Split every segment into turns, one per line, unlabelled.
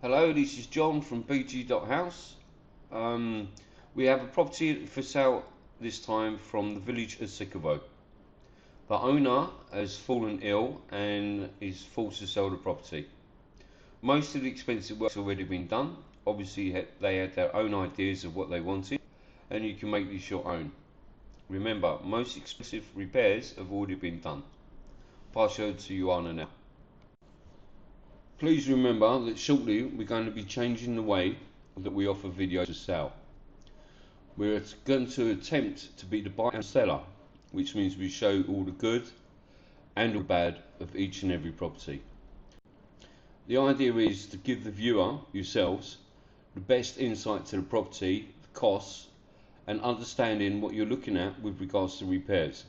Hello, this is John from bg.house. We have a property for sale this time from the village of Popovo. The owner has fallen ill and is forced to sell the property. Most of the expensive work's already been done. Obviously, they had their own ideas of what they wanted, and you can make this your own. Remember, most expensive repairs have already been done. Pass you over to Yoana now. Please remember that shortly we're going to be changing the way that we offer videos to sell. We're going to attempt to be the buyer and seller, which means we show all the good and the bad of each and every property. The idea is to give the viewer, yourselves, the best insight to the property, the costs, and understanding what you're looking at with regards to repairs.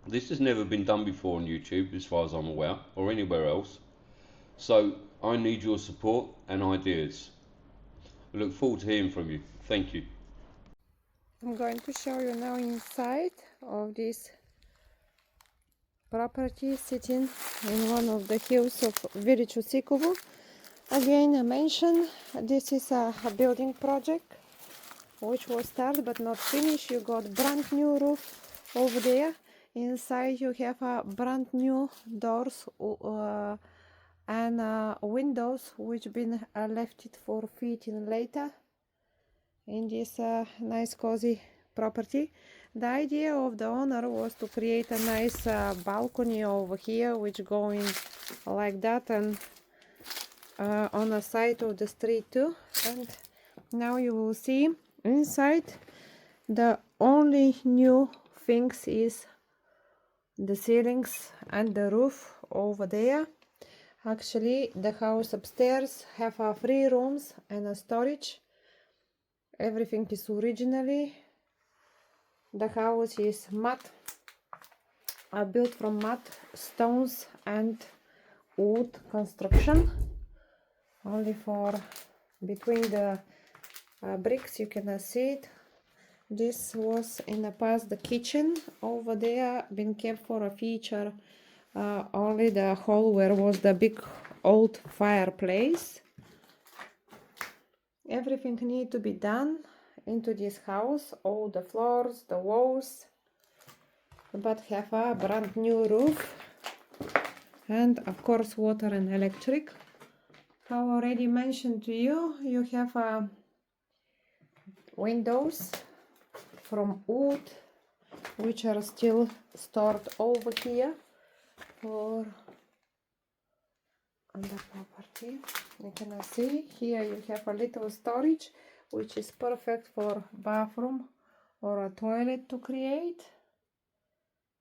This has never been done before on YouTube, as far as I'm aware, or anywhere else. So I need your support and ideas. I look forward to hearing from you. Thank you.
I'm going to show you now inside of this property, sitting in one of the hills of village of Popovo. Again, I mentioned this is a building project which was started but not finished. You got brand new roof over there. Inside you have a brand new doors and windows which been left it for fitting later in this nice cozy property. The idea of the owner was to create a nice balcony over here which going like that, and on the side of the street too. And now you will see inside the only new things is the ceilings and the roof over there. Actually, the house upstairs have 3 rooms and a storage. Everything is originally. The house is mud, built from mud, stones and wood construction. Only for between the bricks you cannot see it. This was in the past the kitchen. Over there been kept for a feature. Only the hall where was the big old fireplace. Everything need to be done into this house, all the floors, the walls, but have a brand new roof and of course water and electric. How already mentioned to you, you have windows from wood which are still stored over here for on the property. You can see here you have a little storage which is perfect for bathroom or a toilet to create,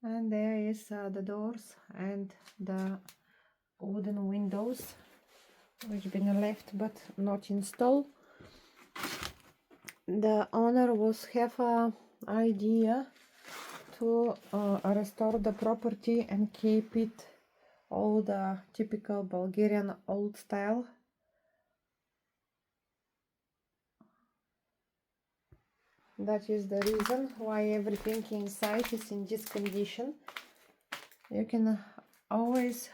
and there is the doors and the wooden windows which been left but not installed. The owner was have a idea to restore the property and keep it all the typical Bulgarian old style. That is the reason why everything inside is in this condition. You can always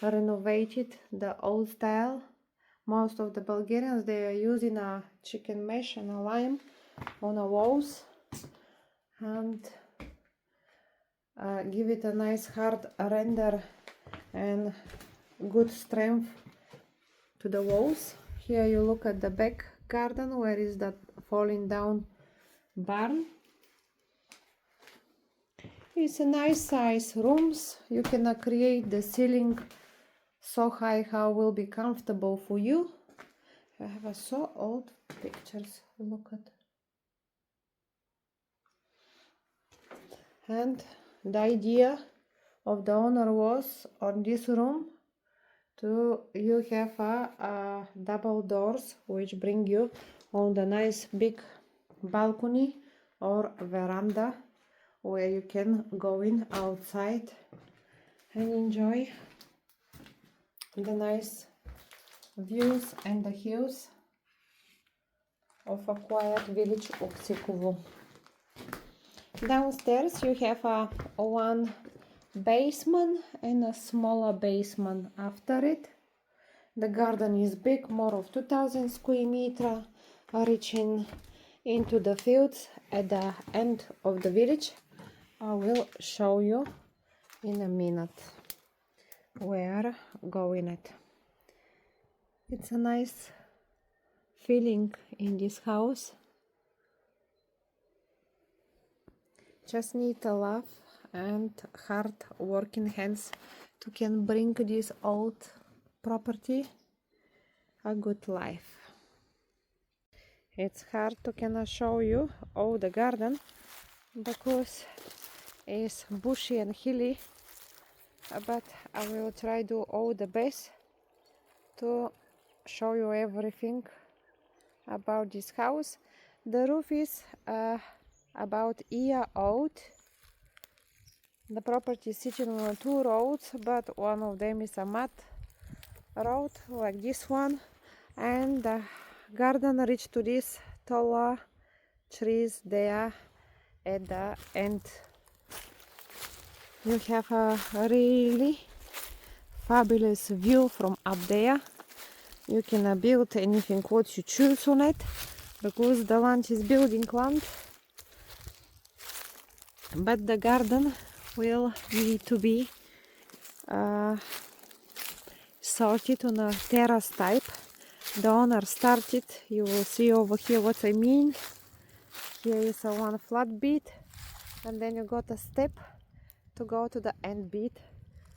renovate it the old style. Most of the Bulgarians, they are using a chicken mesh and a lime on the walls and give it a nice hard render and good strength to the walls. Here you look at the back garden where is that falling down barn. It's a nice size rooms. You can create the ceiling so high how will be comfortable for you. I have a so old pictures, look at. And the idea of the owner was on this room to you have a double doors which bring you on the nice big balcony or veranda where you can go in outside and enjoy the nice views and the hills of a quiet village of Popovo. Downstairs you have one basement and a smaller basement after it. The garden is big, more of 2000 square meter, reaching into the fields at the end of the village. I will show you in a minute where going it. It's a nice feeling in this house. Just need a love and hard working hands to can bring this old property a good life. It's hard to can show you all the garden because it's bushy and hilly, but I will try do all the best to show you everything about this house. The roof is about a year old. The property is sitting on 2 roads, but one of them is a mud road like this one, and the garden reached to these taller trees there at the end. You have a really fabulous view from up there. You can build anything what you choose on it, because the land is building land, but the garden will need to be sorted on a terrace type. The owner started, you will see over here what I mean. Here is a one flat bit, and then you got a step to go to the end bit,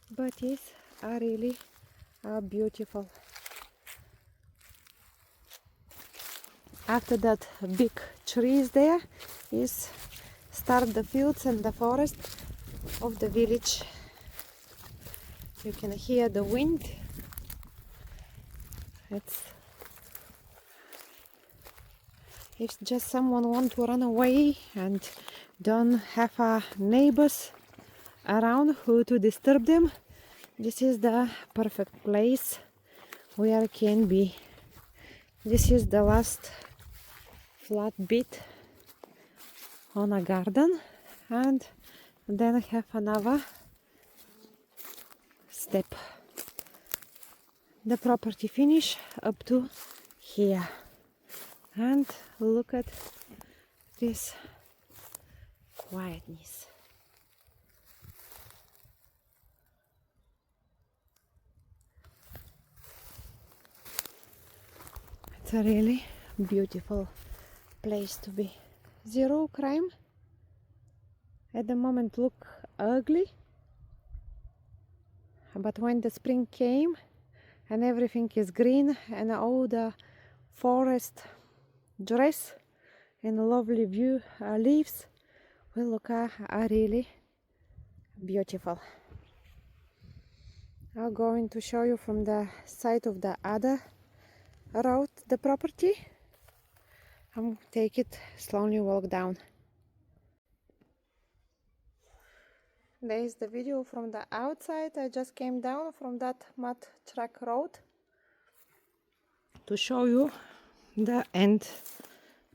but it's really beautiful. After that big trees there is start the fields and the forest of the village. You can hear the wind. If just someone want to run away and don't have neighbors around who to disturb them, this is the perfect place where it can be. This is the last flat bit on a garden, and then I have another step. The property finish up to here, and look at this quietness. It's a really beautiful place to be. Zero crime. At the moment look ugly, but when the spring came and everything is green and all the forest dress and lovely view leaves will look really beautiful. I'm going to show you from the side of the other road the property. I'm take it slowly walk down. There is the video from the outside. I just came down from that mud track road to show you the end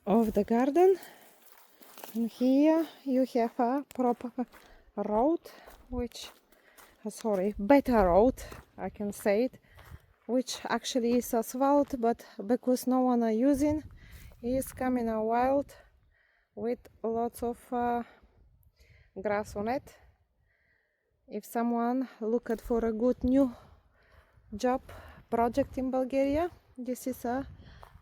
of the garden. And here you have a proper road, which better road, I can say it, which actually is asphalt, but because no one are using, is coming a wild with lots of grass on it. If someone looked for a good new job project in Bulgaria, this is a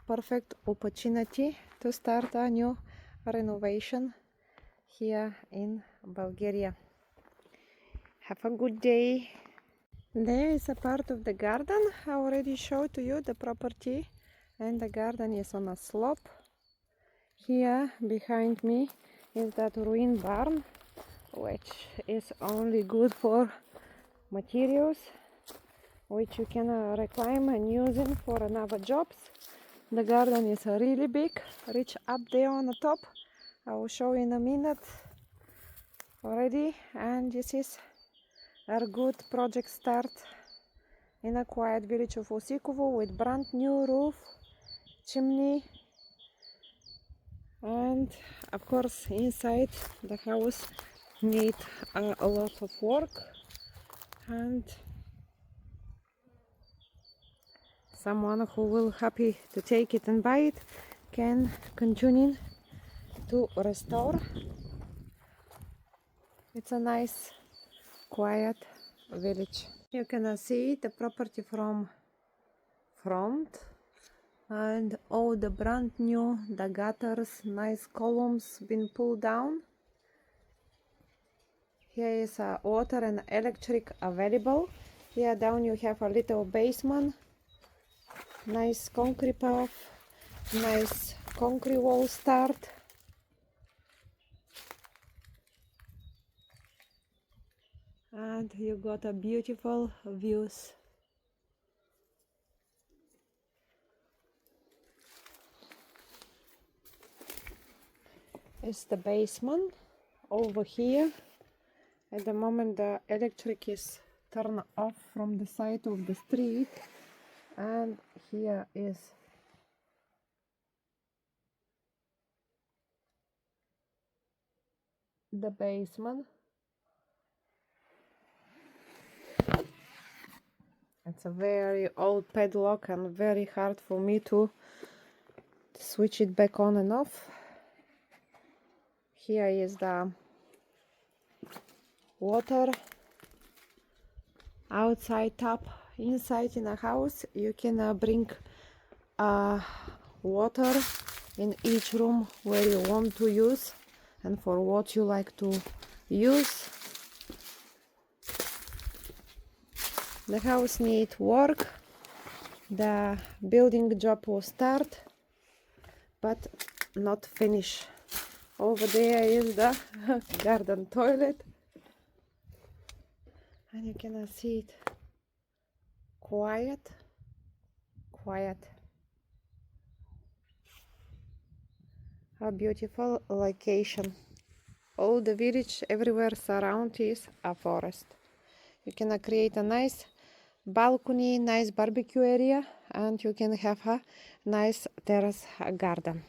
perfect opportunity to start a new renovation here in Bulgaria. Have a good day. There is a part of the garden. I already showed to you the property, and the garden is on a slope. Here behind me is that ruined barn, which is only good for materials, which you can reclaim and use it for another jobs. The garden is really big, reach up there on the top. I will show you in a minute already. And this is a good project start in a quiet village of Osikovo with brand new roof, chimney, and of course inside the house need a lot of work. and someone who will happy to take it and buy it can continue to restore. It's a nice quiet village. You can see the property from front, and all the brand new, the gutters, nice columns been pulled down. Here is water and electric available. Here down you have a little basement, nice concrete path, nice concrete wall start. And you got a beautiful views. It's the basement over here. At the moment the electric is turned off from the side of the street, and here is the basement. It's a very old padlock and very hard for me to switch it back on and off. Here is the water outside tap. Inside in a house you can bring water in each room where you want to use and for what you like to use. The house needs work. The building job will start but not finish. Over there is the garden toilet, and you can see it quiet. A beautiful location. All the village everywhere surround is a forest. You can create a nice balcony, nice barbecue area, and you can have a nice terrace garden.